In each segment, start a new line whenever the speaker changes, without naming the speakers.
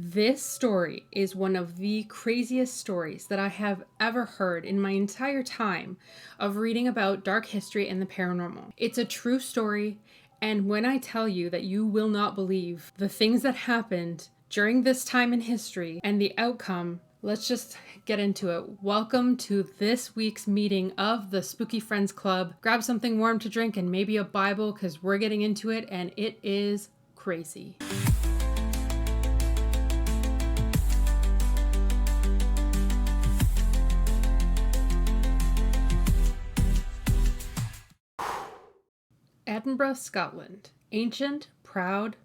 This story is one of the craziest stories that I have ever heard in my entire time of reading about dark history and the paranormal. It's a true story, and when I tell you that you will not believe the things that happened during this time in history and the outcome, let's just get into it. Welcome to this week's meeting of the Spooky Friends Club. Grab something warm to drink and maybe a Bible because we're getting into it and it is crazy. Edinburgh, Scotland. Ancient, proud,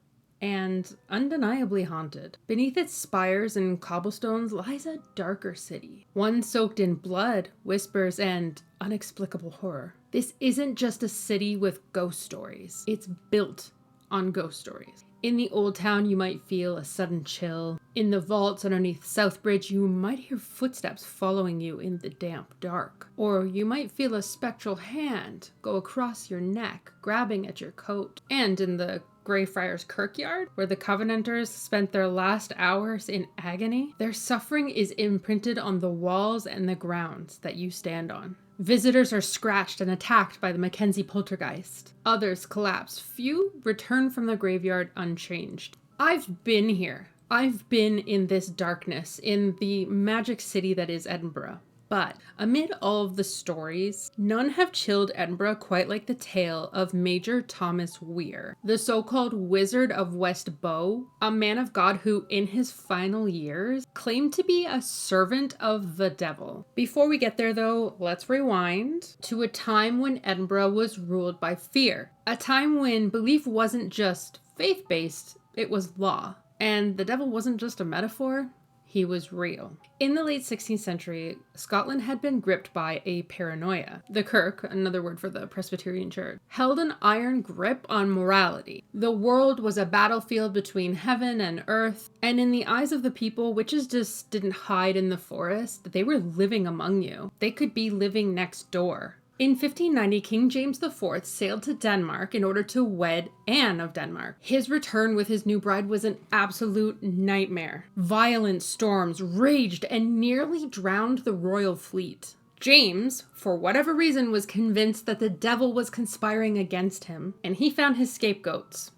and undeniably haunted. Beneath its spires and cobblestones lies a darker city, one soaked in blood, whispers, and unexplicable horror. This isn't just a city with ghost stories. It's built on ghost stories. In the old town, you might feel a sudden chill. In the vaults underneath Southbridge, you might hear footsteps following you in the damp dark. Or you might feel a spectral hand go across your neck, grabbing at your coat. And in the Greyfriars Kirkyard, where the Covenanters spent their last hours in agony, their suffering is imprinted on the walls and the grounds that you stand on. Visitors are scratched and attacked by the Mackenzie poltergeist. Others collapse. Few return from the graveyard unchanged. I've been here. I've been in this darkness, in the magic city that is Edinburgh. But amid all of the stories, none have chilled Edinburgh quite like the tale of Major Thomas Weir, the so-called Wizard of West Bow, a man of God who, in his final years, claimed to be a servant of the devil. Before we get there, though, let's rewind to a time when Edinburgh was ruled by fear, a time when belief wasn't just faith-based, it was law. And the devil wasn't just a metaphor, he was real. In the late 16th century, Scotland had been gripped by a paranoia. The Kirk, another word for the Presbyterian Church, held an iron grip on morality. The world was a battlefield between heaven and earth, and in the eyes of the people, witches just didn't hide in the forest. They were living among you. They could be living next door. In 1590, King James IV sailed to Denmark in order to wed Anne of Denmark. His return with his new bride was an absolute nightmare. Violent storms raged and nearly drowned the royal fleet. James, for whatever reason, was convinced that the devil was conspiring against him, and he found his scapegoats.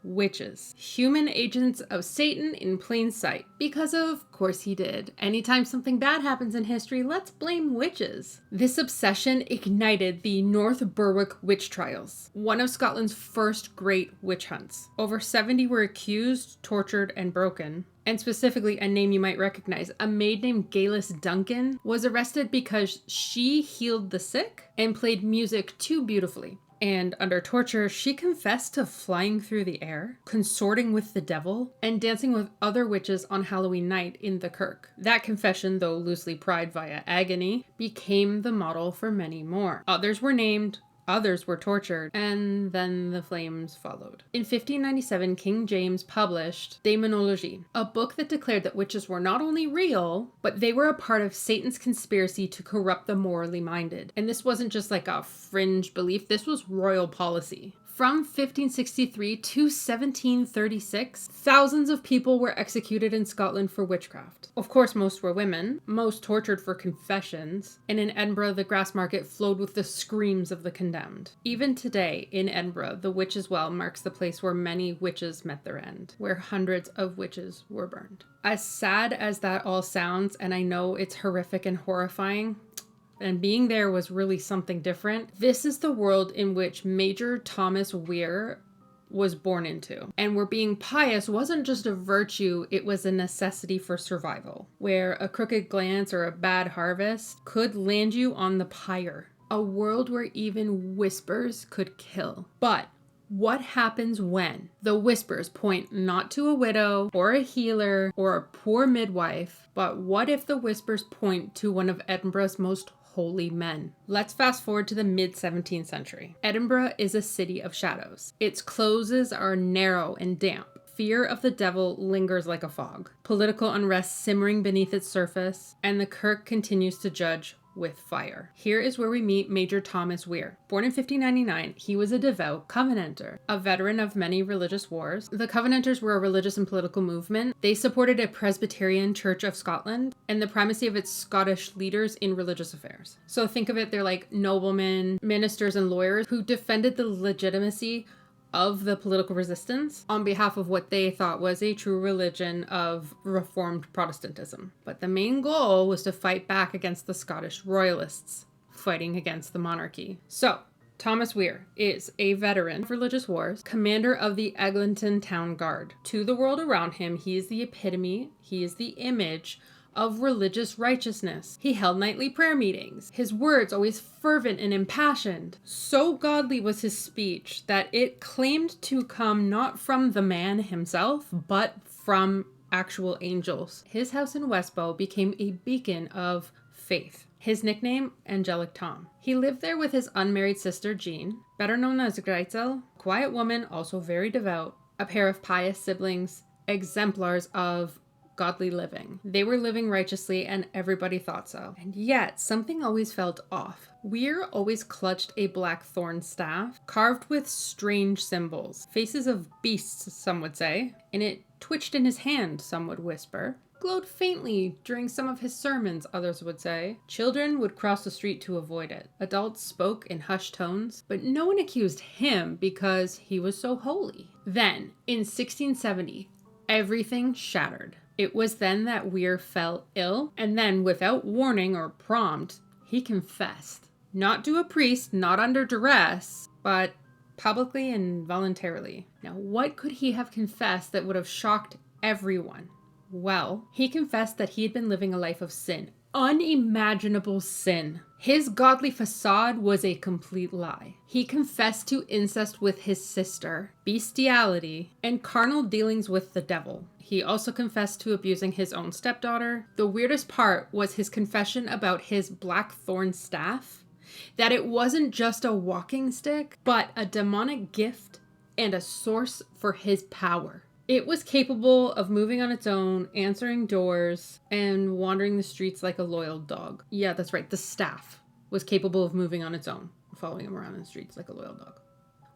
Witches. Human agents of Satan in plain sight. Because of course he did. Anytime something bad happens in history, let's blame witches. This obsession ignited the North Berwick witch trials, one of Scotland's first great witch hunts. Over 70 were accused, tortured, and broken. And specifically, a name you might recognize, a maid named Gaylis Duncan, was arrested because she healed the sick and played music too beautifully. And under torture, she confessed to flying through the air, consorting with the devil, and dancing with other witches on Halloween night in the Kirk. That confession, though loosely pried via agony, became the model for many more. Others were named, others were tortured, and then the flames followed. In 1597, King James published Daemonologie, a book that declared that witches were not only real, but they were a part of Satan's conspiracy to corrupt the morally minded. And this wasn't just like a fringe belief, this was royal policy. From 1563 to 1736, thousands of people were executed in Scotland for witchcraft. Of course, most were women, most tortured for confessions, and in Edinburgh, the grass market flowed with the screams of the condemned. Even today, in Edinburgh, the Witches' Well marks the place where many witches met their end, where hundreds of witches were burned. As sad as that all sounds, and I know it's horrific and horrifying, and being there was really something different. This is the world in which Major Thomas Weir was born into, and where being pious wasn't just a virtue, it was a necessity for survival, where a crooked glance or a bad harvest could land you on the pyre, a world where even whispers could kill. But what happens when the whispers point not to a widow or a healer or a poor midwife, but what if the whispers point to one of Edinburgh's most holy men? Let's fast forward to the mid-17th century. Edinburgh is a city of shadows. Its closes are narrow and damp. Fear of the devil lingers like a fog. Political unrest simmering beneath its surface, and the Kirk continues to judge with fire. Here is where we meet Major Thomas Weir. Born in 1599, he was a devout Covenanter, a veteran of many religious wars. The Covenanters were a religious and political movement. They supported a Presbyterian Church of Scotland and the primacy of its Scottish leaders in religious affairs. So think of it, they're like noblemen, ministers, and lawyers who defended the legitimacy of the political resistance on behalf of what they thought was a true religion of Reformed Protestantism. But the main goal was to fight back against the Scottish royalists, fighting against the monarchy. So, Thomas Weir is a veteran of religious wars, commander of the Eglinton Town Guard. To the world around him, he is the epitome, he is the image of religious righteousness. He held nightly prayer meetings, his words always fervent and impassioned. So godly was his speech that it claimed to come not from the man himself, but from actual angels. His house in Westbow became a beacon of faith. His nickname, Angelic Tom. He lived there with his unmarried sister, Jean, better known as Greitzel, quiet woman, also very devout, a pair of pious siblings, exemplars of godly living. They were living righteously and everybody thought so. And yet, something always felt off. Weir always clutched a black thorn staff, carved with strange symbols. Faces of beasts, some would say, and it twitched in his hand, some would whisper. Glowed faintly during some of his sermons, others would say. Children would cross the street to avoid it. Adults spoke in hushed tones, but no one accused him because he was so holy. Then, in 1670, everything shattered. It was then that Weir fell ill, and then, without warning or prompt, he confessed. Not to a priest, not under duress, but publicly and voluntarily. Now, what could he have confessed that would have shocked everyone? Well, he confessed that he had been living a life of sin. Unimaginable sin. His godly facade was a complete lie. He confessed to incest with his sister, bestiality, and carnal dealings with the devil. He also confessed to abusing his own stepdaughter. The weirdest part was his confession about his black thorn staff, that it wasn't just a walking stick, but a demonic gift and a source for his power. It was capable of moving on its own, answering doors, and wandering the streets like a loyal dog. Yeah, that's right. The staff was capable of moving on its own, following him around in the streets like a loyal dog.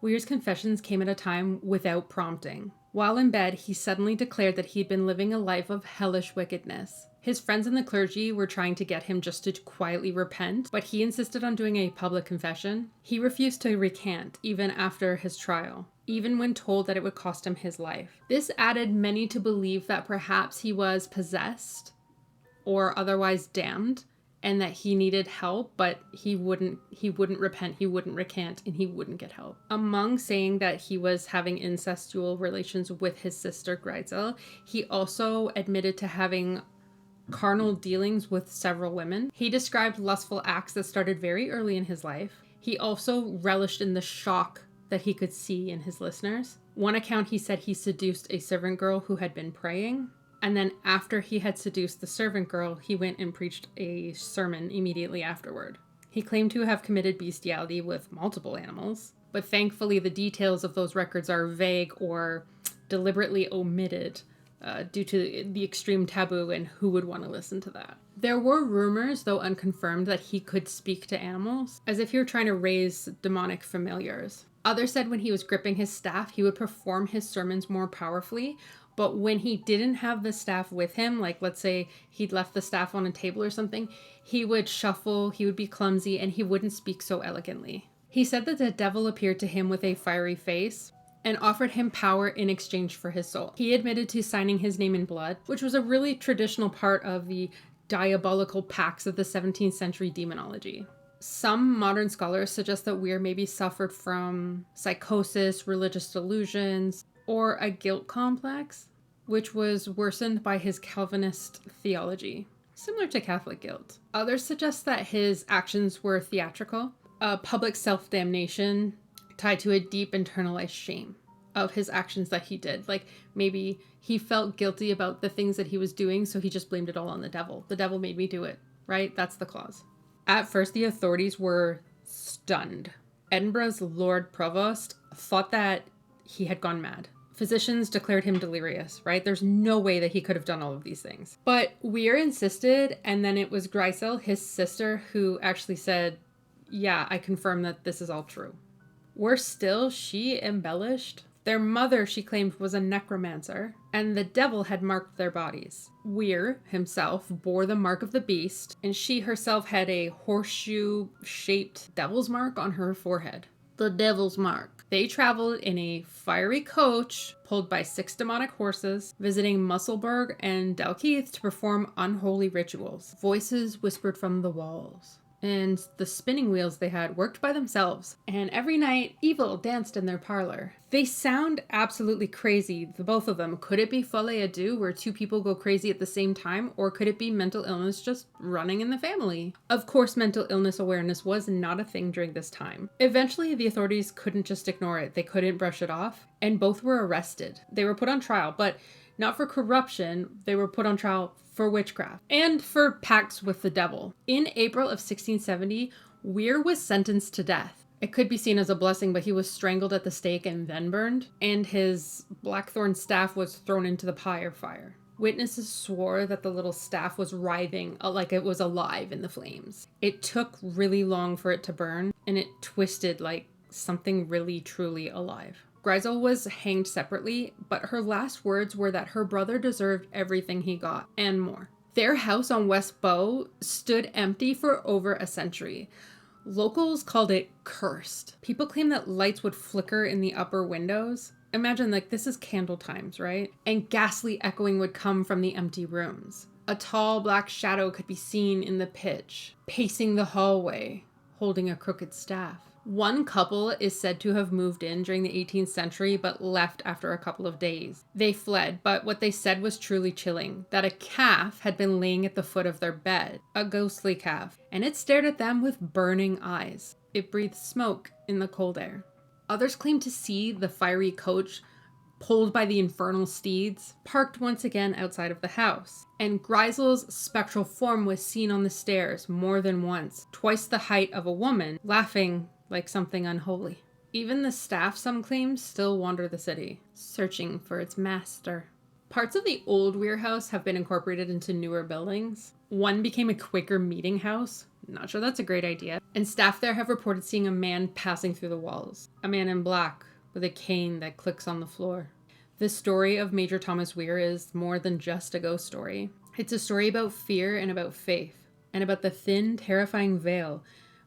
Weir's confessions came at a time without prompting. While in bed, he suddenly declared that he'd been living a life of hellish wickedness. His friends in the clergy were trying to get him just to quietly repent, but he insisted on doing a public confession. He refused to recant, even after his trial, even when told that it would cost him his life. This added many to believe that perhaps he was possessed or otherwise damned, and that he needed help, but he wouldn't repent, he wouldn't recant, and he wouldn't get help. Among saying that he was having incestual relations with his sister Greitzel, he also admitted to having carnal dealings with several women. He described lustful acts that started very early in his life. He also relished in the shock that he could see in his listeners. One account, he said he seduced a servant girl who had been praying. And then after he had seduced the servant girl, he went and preached a sermon immediately afterward. He claimed to have committed bestiality with multiple animals, but thankfully the details of those records are vague or deliberately omitted due to the extreme taboo, and who would want to listen to that. There were rumors, though unconfirmed, that he could speak to animals, as if he were trying to raise demonic familiars. Others said when he was gripping his staff, he would perform his sermons more powerfully, but when he didn't have the staff with him, like let's say he'd left the staff on a table or something, he would shuffle, he would be clumsy, and he wouldn't speak so elegantly. He said that the devil appeared to him with a fiery face and offered him power in exchange for his soul. He admitted to signing his name in blood, which was a really traditional part of the diabolical pacts of the 17th century demonology. Some modern scholars suggest that Weir maybe suffered from psychosis, religious delusions, or a guilt complex, which was worsened by his Calvinist theology, similar to Catholic guilt. Others suggest that his actions were theatrical, a public self-damnation tied to a deep internalized shame of his actions that he did. Like maybe he felt guilty about the things that he was doing, so he just blamed it all on the devil. The devil made me do it, right? That's the clause. At first, the authorities were stunned. Edinburgh's Lord Provost thought that he had gone mad Physicians declared him delirious, right? There's no way that he could have done all of these things. But Weir insisted, and then it was Grycel, his sister, who actually said, yeah, I confirm that this is all true. Worse still, she embellished. Their mother, she claimed, was a necromancer, and the devil had marked their bodies. Weir himself bore the mark of the beast, and she herself had a horseshoe-shaped devil's mark on her forehead. The devil's mark. They traveled in a fiery coach pulled by 6 demonic horses, visiting Musselburgh and Dalkeith to perform unholy rituals. Voices whispered from the walls. And the spinning wheels they had worked by themselves. And every night, evil danced in their parlor. They sound absolutely crazy, the both of them. Could it be folie à deux, where 2 people go crazy at the same time? Or could it be mental illness just running in the family? Of course, mental illness awareness was not a thing during this time. Eventually, the authorities couldn't just ignore it. They couldn't brush it off. And both were arrested. They were put on trial, but not for corruption. They were put on trial for witchcraft and for pacts with the devil. In April of 1670, Weir was sentenced to death. It could be seen as a blessing, but he was strangled at the stake and then burned, and his blackthorn staff was thrown into the pyre fire. Witnesses swore that the little staff was writhing like it was alive in the flames. It took really long for it to burn, and it twisted like something really truly alive. Grycel was hanged separately, but her last words were that her brother deserved everything he got, and more. Their house on West Bow stood empty for over a century. Locals called it cursed. People claim that lights would flicker in the upper windows. Imagine, like, this is candle times, right? And ghastly echoing would come from the empty rooms. A tall black shadow could be seen in the pitch, pacing the hallway, holding a crooked staff. One couple is said to have moved in during the 18th century, but left after a couple of days. They fled, but what they said was truly chilling, that a calf had been laying at the foot of their bed, a ghostly calf, and it stared at them with burning eyes. It breathed smoke in the cold air. Others claimed to see the fiery coach, pulled by the infernal steeds, parked once again outside of the house. And Grycel's spectral form was seen on the stairs more than once, twice the height of a woman, laughing like something unholy. Even the staff, some claim, still wander the city, searching for its master. Parts of the old Weir House have been incorporated into newer buildings. One became a Quaker meeting house. Not sure that's a great idea. And staff there have reported seeing a man passing through the walls. A man in black with a cane that clicks on the floor. The story of Major Thomas Weir is more than just a ghost story. It's a story about fear and about faith, and about the thin, terrifying veil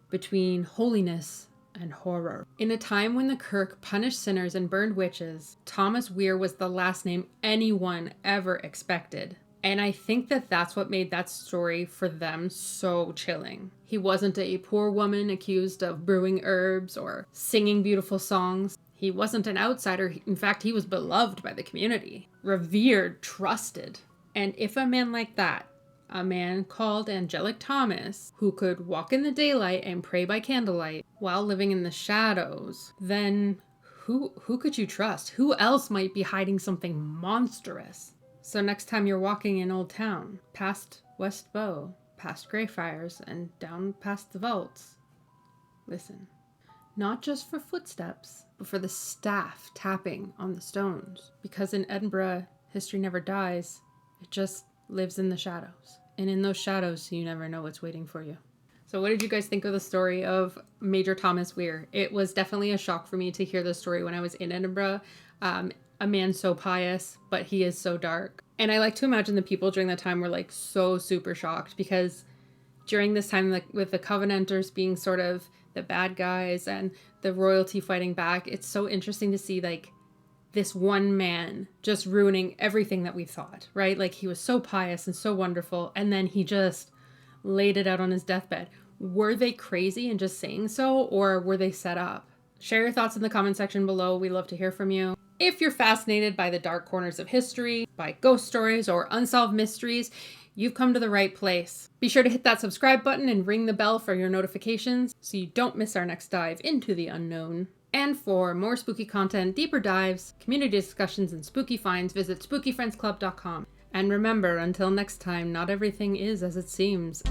between holiness and horror. In a time when the Kirk punished sinners and burned witches, Thomas Weir was the last name anyone ever expected. And I think that that's what made that story for them so chilling. He wasn't a poor woman accused of brewing herbs or singing beautiful songs. He wasn't an outsider. In fact, he was beloved by the community, revered, trusted. And if a man like that, a man called Angelic Thomas, who could walk in the daylight and pray by candlelight while living in the shadows, then who could you trust? Who else might be hiding something monstrous? So next time you're walking in Old Town, past West Bow, past Greyfriars, and down past the vaults, listen. Not just for footsteps, but for the staff tapping on the stones. Because in Edinburgh, history never dies. It just lives in the shadows. And in those shadows, you never know what's waiting for you. So what did you guys think of the story of Major Thomas Weir? It was definitely a shock for me to hear the story when I was in Edinburgh. A man so pious, but he is so dark. And I like to imagine the people during that time were like so super shocked, because during this time, like with the Covenanters being sort of the bad guys and the royalty fighting back, it's so interesting to see like this one man just ruining everything that we thought, right? Like he was so pious and so wonderful, and then he just laid it out on his deathbed. Were they crazy and just saying so, or were they set up? Share your thoughts in the comment section below. We love to hear from you. If you're fascinated by the dark corners of history, by ghost stories or unsolved mysteries, you've come to the right place. Be sure to hit that subscribe button and ring the bell for your notifications so you don't miss our next dive into the unknown. And for more spooky content, deeper dives, community discussions, and spooky finds, visit spookyfriendsclub.com. And remember, until next time, not everything is as it seems.